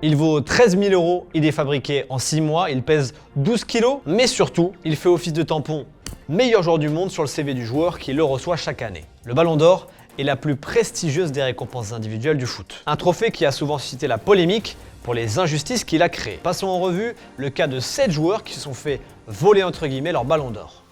Il vaut 13 000 €, il est fabriqué en 6 mois, il pèse 12 kg, mais surtout, il fait office de tampon meilleur joueur du monde sur le CV du joueur qui le reçoit chaque année. Le Ballon d'Or est la plus prestigieuse des récompenses individuelles du foot. Un trophée qui a souvent suscité la polémique pour les injustices qu'il a créées. Passons en revue le cas de 7 joueurs qui se sont fait voler entre guillemets leur Ballon d'Or.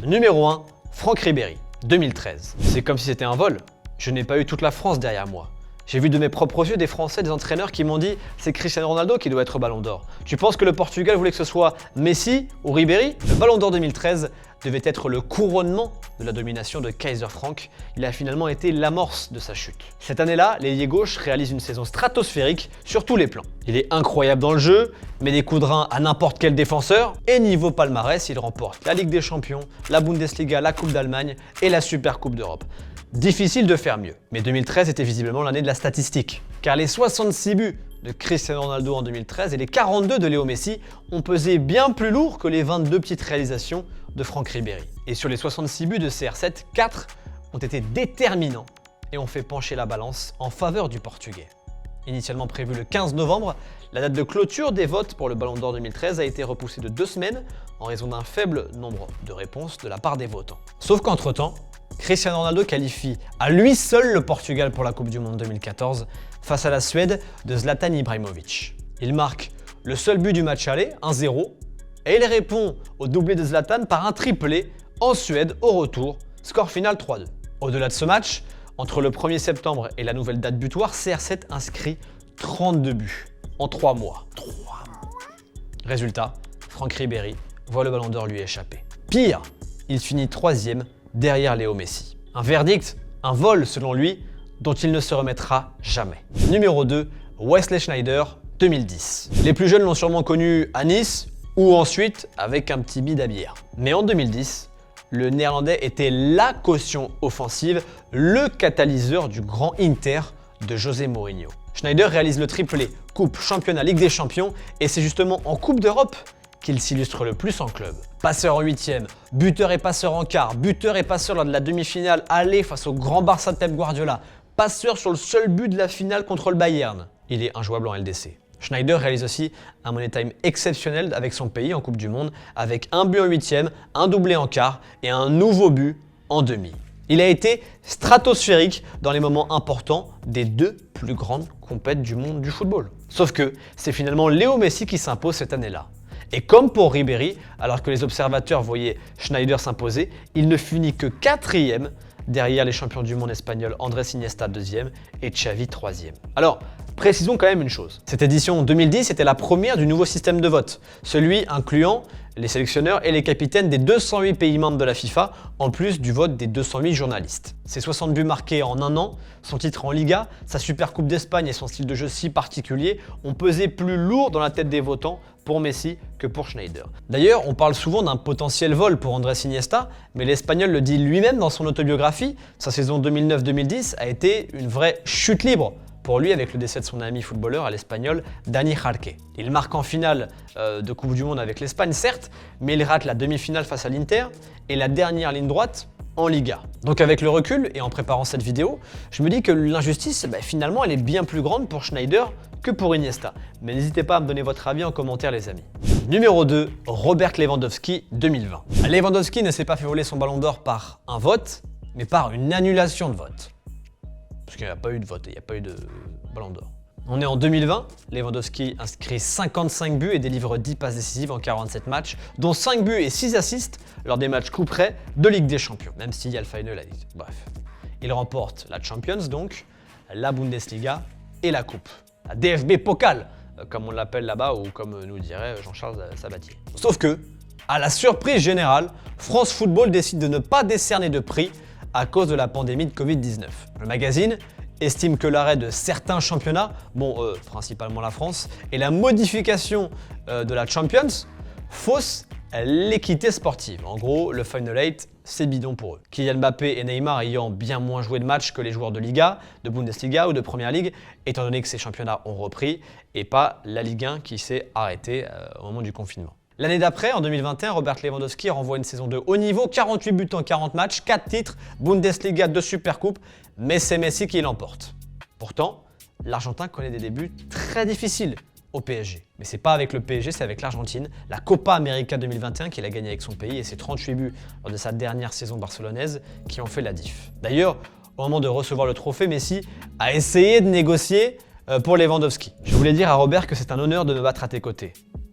Numéro 1, Franck Ribéry, 2013. C'est comme si c'était un vol. Je n'ai pas eu toute la France derrière moi. J'ai vu de mes propres yeux des Français, des entraîneurs qui m'ont dit « c'est Cristiano Ronaldo qui doit être Ballon d'Or ». Tu penses que le Portugal voulait que ce soit Messi ou Ribéry? Le Ballon d'Or 2013 devait être le couronnement de la domination de Kaiser Frank. Il a finalement été l'amorce de sa chute. Cette année-là, l'ailier gauche réalise une saison stratosphérique sur tous les plans. Il est incroyable dans le jeu, met des coups de rein à n'importe quel défenseur, et niveau palmarès, il remporte la Ligue des Champions, la Bundesliga, la Coupe d'Allemagne et la Super Coupe d'Europe. Difficile de faire mieux, mais 2013 était visiblement l'année de la statistique, car les 66 buts de Cristiano Ronaldo en 2013 et les 42 de Léo Messi ont pesé bien plus lourd que les 22 petites réalisations de Franck Ribéry. Et sur les 66 buts de CR7, 4 ont été déterminants et ont fait pencher la balance en faveur du Portugais. Initialement prévu le 15 novembre, la date de clôture des votes pour le Ballon d'Or 2013 a été repoussée de 2 semaines en raison d'un faible nombre de réponses de la part des votants. Sauf qu'entre-temps, Cristiano Ronaldo qualifie à lui seul le Portugal pour la Coupe du Monde 2014 face à la Suède de Zlatan Ibrahimovic. Il marque le seul but du match aller, 1-0, et il répond au doublé de Zlatan par un triplé en Suède au retour, score final 3-2. Au-delà de ce match, entre le 1er septembre et la nouvelle date butoir, CR7 inscrit 32 buts en 3 mois. Résultat, Franck Ribéry voit le Ballon d'Or lui échapper. Pire, il finit 3e derrière Léo Messi. Un verdict, un vol selon lui, dont il ne se remettra jamais. Numéro 2, Wesley Sneijder, 2010. Les plus jeunes l'ont sûrement connu à Nice ou ensuite avec un petit bid à bière. Mais en 2010, le Néerlandais était la caution offensive, le catalyseur du grand Inter de José Mourinho. Sneijder réalise le triplé Coupe, Championnat, Ligue des Champions et c'est justement en Coupe d'Europe qu'il s'illustre le plus en club. Passeur en 8e, buteur et passeur en quart, buteur et passeur lors de la demi-finale aller face au grand Barça de Pep Guardiola, passeur sur le seul but de la finale contre le Bayern. Il est injouable en LDC. Sneijder réalise aussi un money time exceptionnel avec son pays en Coupe du Monde, avec un but en 8e, un doublé en quart et un nouveau but en demi. Il a été stratosphérique dans les moments importants des 2 plus grandes compètes du monde du football. Sauf que c'est finalement Léo Messi qui s'impose cette année-là. Et comme pour Ribéry, alors que les observateurs voyaient Sneijder s'imposer, il ne finit que 4e derrière les champions du monde espagnols Andrés Iniesta 2e et Xavi 3e. Alors, précisons quand même une chose. Cette édition 2010 était la première du nouveau système de vote, celui incluant les sélectionneurs et les capitaines des 208 pays membres de la FIFA, en plus du vote des 208 journalistes. Ses 60 buts marqués en un an, son titre en Liga, sa Super Coupe d'Espagne et son style de jeu si particulier ont pesé plus lourd dans la tête des votants pour Messi que pour Sneijder. D'ailleurs, on parle souvent d'un potentiel vol pour Andrés Iniesta, mais l'Espagnol le dit lui-même dans son autobiographie, sa saison 2009-2010 a été une vraie chute libre pour lui avec le décès de son ami footballeur à l'Espagnol Dani Jarque. Il marque en finale de Coupe du Monde avec l'Espagne, certes, mais il rate la demi-finale face à l'Inter et la dernière ligne droite en Liga. Donc avec le recul et en préparant cette vidéo, je me dis que l'injustice, finalement, elle est bien plus grande pour Sneijder que pour Iniesta. Mais n'hésitez pas à me donner votre avis en commentaire, les amis. Numéro 2, Robert Lewandowski, 2020. Lewandowski ne s'est pas fait voler son Ballon d'Or par un vote, mais par une annulation de vote. Parce qu'il n'y a pas eu de vote, il n'y a pas eu de Ballon d'Or. On est en 2020, Lewandowski inscrit 55 buts et délivre 10 passes décisives en 47 matchs, dont 5 buts et 6 assists lors des matchs couperets de Ligue des Champions, même s'il y a le final à Ligue. Bref. Il remporte la Champions donc, la Bundesliga et la Coupe. La DFB Pokal, comme on l'appelle là-bas, ou comme nous dirait Jean-Charles Sabatier. Sauf que, à la surprise générale, France Football décide de ne pas décerner de prix à cause de la pandémie de Covid-19. Le magazine estime que l'arrêt de certains championnats, principalement la France, et la modification de la Champions fausse l'équité sportive. En gros, le Final 8, c'est bidon pour eux. Kylian Mbappé et Neymar ayant bien moins joué de matchs que les joueurs de Liga, de Bundesliga ou de Première Ligue, étant donné que ces championnats ont repris, et pas la Ligue 1 qui s'est arrêtée au moment du confinement. L'année d'après, en 2021, Robert Lewandowski renvoie une saison de haut niveau, 48 buts en 40 matchs, 4 titres, Bundesliga, 2 Supercoupes, mais c'est Messi qui l'emporte. Pourtant, l'Argentin connaît des débuts très difficiles au PSG. Mais c'est pas avec le PSG, c'est avec l'Argentine. La Copa América 2021 qu'il a gagné avec son pays et ses 38 buts lors de sa dernière saison barcelonaise qui ont fait la diff. D'ailleurs, au moment de recevoir le trophée, Messi a essayé de négocier pour Lewandowski. Je voulais dire à Robert que c'est un honneur de me battre à tes côtés.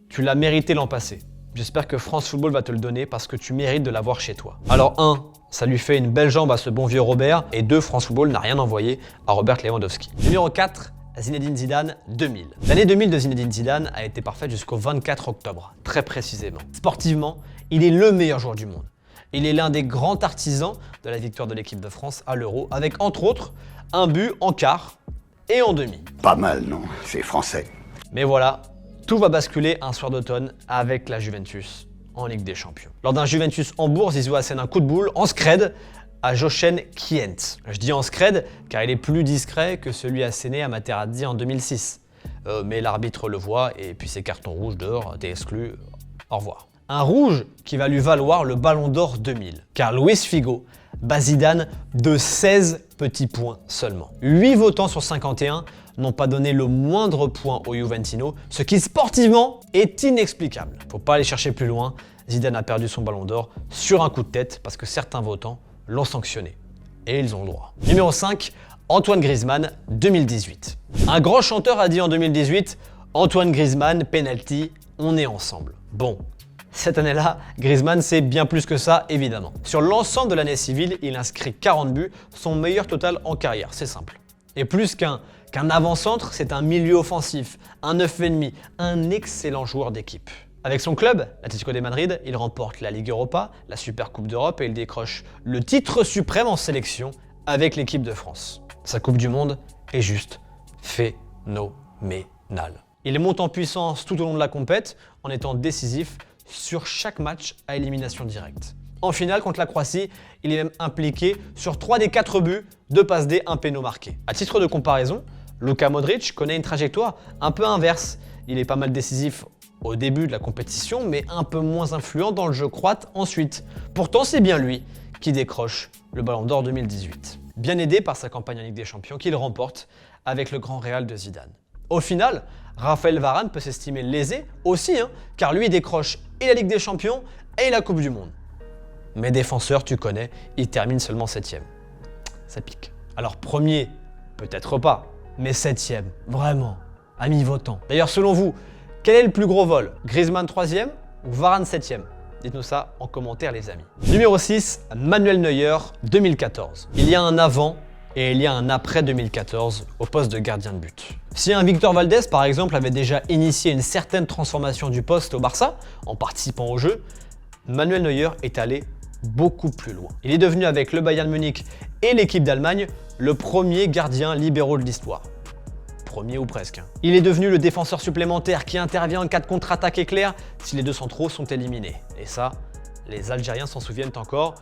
Tu l'as mérité l'an passé. J'espère que France Football va te le donner parce que tu mérites de l'avoir chez toi. Alors 1, ça lui fait une belle jambe à ce bon vieux Robert. Et 2, France Football n'a rien envoyé à Robert Lewandowski. Numéro 4, Zinedine Zidane 2000. L'année 2000 de Zinedine Zidane a été parfaite jusqu'au 24 octobre, très précisément. Sportivement, il est le meilleur joueur du monde. Il est l'un des grands artisans de la victoire de l'équipe de France à l'Euro, avec entre autres un but en quart et en demi. Pas mal, non? C'est français. Mais voilà, tout va basculer un soir d'automne avec la Juventus en Ligue des Champions. Lors d'un Juventus Hambourg, Zizou assène un coup de boule en scred à Jochen Kientz. Je dis en scred car il est plus discret que celui asséné à Materazzi en 2006. Mais l'arbitre le voit et puis c'est carton rouge dehors, t'es exclu, au revoir. Un rouge qui va lui valoir le Ballon d'Or 2000, car Luis Figo bat Zidane de 16 petits points seulement. 8 votants sur 51 n'ont pas donné le moindre point au Juventino, ce qui sportivement est inexplicable. Faut pas aller chercher plus loin, Zidane a perdu son Ballon d'Or sur un coup de tête parce que certains votants l'ont sanctionné. Et ils ont le droit. Numéro 5, Antoine Griezmann 2018. Un grand chanteur a dit en 2018 « Antoine Griezmann, penalty, on est ensemble ». Bon. Cette année-là, Griezmann, c'est bien plus que ça, évidemment. Sur l'ensemble de l'année civile, il inscrit 40 buts, son meilleur total en carrière, c'est simple. Et plus qu'un avant-centre, c'est un milieu offensif, un 9,5, un excellent joueur d'équipe. Avec son club, l'Atlético de Madrid, il remporte la Ligue Europa, la Super Coupe d'Europe et il décroche le titre suprême en sélection avec l'équipe de France. Sa Coupe du Monde est juste phénoménale. Il monte en puissance tout au long de la compète en étant décisif sur chaque match à élimination directe. En finale contre la Croatie, il est même impliqué sur 3 des 4 buts, 2 passes D, 1 péno marqué. À titre de comparaison, Luka Modric connaît une trajectoire un peu inverse. Il est pas mal décisif au début de la compétition, mais un peu moins influent dans le jeu croate ensuite. Pourtant, c'est bien lui qui décroche le Ballon d'Or 2018. Bien aidé par sa campagne en Ligue des Champions qu'il remporte avec le Grand Real de Zidane. Au final, Raphaël Varane peut s'estimer lésé aussi, car lui décroche et la Ligue des Champions et la Coupe du Monde. Mais défenseur, tu connais, il termine seulement 7ème. Ça pique. Alors premier, peut-être pas, mais 7ème, vraiment, à mi-votant. D'ailleurs, selon vous, quel est le plus gros vol? Griezmann 3ème ou Varane 7ème? Dites-nous ça en commentaire, les amis. Numéro 6, Manuel Neuer 2014. Il y a un avant et il y a un après 2014 au poste de gardien de but. Si un Victor Valdés, par exemple, avait déjà initié une certaine transformation du poste au Barça en participant au jeu, Manuel Neuer est allé beaucoup plus loin. Il est devenu avec le Bayern Munich et l'équipe d'Allemagne le premier gardien libéraux de l'histoire. Premier ou presque. Il est devenu le défenseur supplémentaire qui intervient en cas de contre-attaque éclair si les deux centraux sont éliminés. Et ça, les Algériens s'en souviennent encore.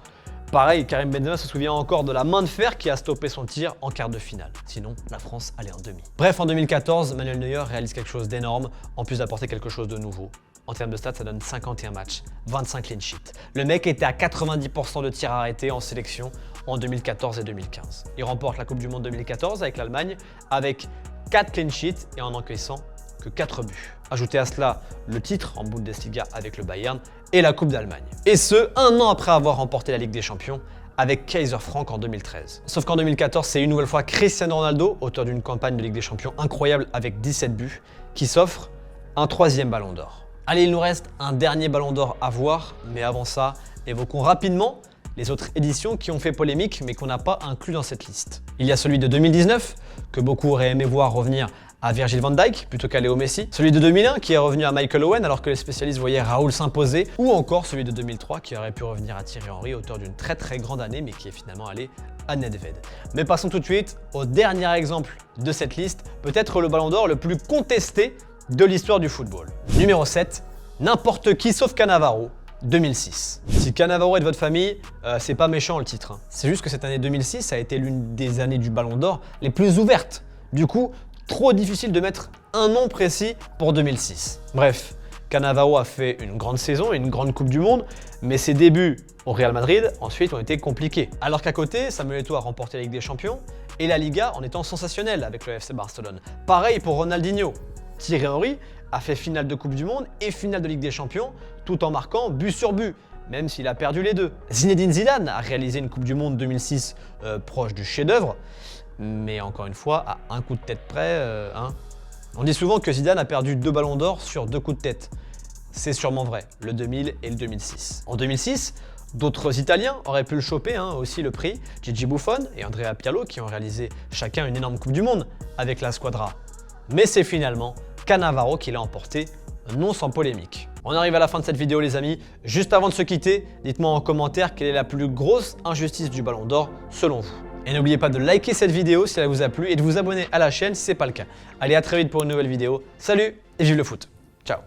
Pareil, Karim Benzema se souvient encore de la main de fer qui a stoppé son tir en quart de finale. Sinon, la France allait en demi. Bref, en 2014, Manuel Neuer réalise quelque chose d'énorme, en plus d'apporter quelque chose de nouveau. En termes de stats, ça donne 51 matchs, 25 clean sheets. Le mec était à 90% de tirs arrêtés en sélection en 2014 et 2015. Il remporte la Coupe du Monde 2014 avec l'Allemagne, avec 4 clean sheets et en encaissant que 4 buts. Ajoutez à cela le titre en Bundesliga avec le Bayern et la Coupe d'Allemagne. Et ce, un an après avoir remporté la Ligue des Champions avec Kaiser Frank en 2013. Sauf qu'en 2014, c'est une nouvelle fois Cristiano Ronaldo, auteur d'une campagne de Ligue des Champions incroyable avec 17 buts, qui s'offre un 3e Ballon d'Or. Allez, il nous reste un dernier Ballon d'Or à voir, mais avant ça, évoquons rapidement les autres éditions qui ont fait polémique mais qu'on n'a pas inclus dans cette liste. Il y a celui de 2019, que beaucoup auraient aimé voir revenir à Virgil van Dijk plutôt qu'à Léo Messi, celui de 2001 qui est revenu à Michael Owen alors que les spécialistes voyaient Raoul s'imposer, ou encore celui de 2003 qui aurait pu revenir à Thierry Henry, auteur d'une très grande année mais qui est finalement allé à Nedved. Mais passons tout de suite au dernier exemple de cette liste, peut-être le Ballon d'Or le plus contesté de l'histoire du football. Numéro 7, n'importe qui sauf Cannavaro, 2006. Si Cannavaro est de votre famille, c'est pas méchant le titre. C'est juste que cette année 2006 a été l'une des années du Ballon d'Or les plus ouvertes. Du coup, trop difficile de mettre un nom précis pour 2006. Bref, Cannavaro a fait une grande saison et une grande Coupe du Monde, mais ses débuts au Real Madrid, ensuite, ont été compliqués. Alors qu'à côté, Samuel Eto'o a remporté la Ligue des Champions et la Liga en étant sensationnel avec le FC Barcelone. Pareil pour Ronaldinho. Thierry Henry a fait finale de Coupe du Monde et finale de Ligue des Champions, tout en marquant but sur but, même s'il a perdu les deux. Zinedine Zidane a réalisé une Coupe du Monde 2006 proche du chef-d'œuvre, mais encore une fois, à un coup de tête près. On dit souvent que Zidane a perdu 2 ballons d'or sur 2 coups de tête. C'est sûrement vrai, le 2000 et le 2006. En 2006, d'autres Italiens auraient pu le choper aussi le prix, Gigi Buffon et Andrea Pirlo qui ont réalisé chacun une énorme Coupe du Monde avec la Squadra. Mais c'est finalement Cannavaro qui l'a emporté, non sans polémique. On arrive à la fin de cette vidéo les amis. Juste avant de se quitter, dites-moi en commentaire quelle est la plus grosse injustice du Ballon d'Or selon vous. Et n'oubliez pas de liker cette vidéo si elle vous a plu et de vous abonner à la chaîne si ce n'est pas le cas. Allez, à très vite pour une nouvelle vidéo. Salut et vive le foot. Ciao.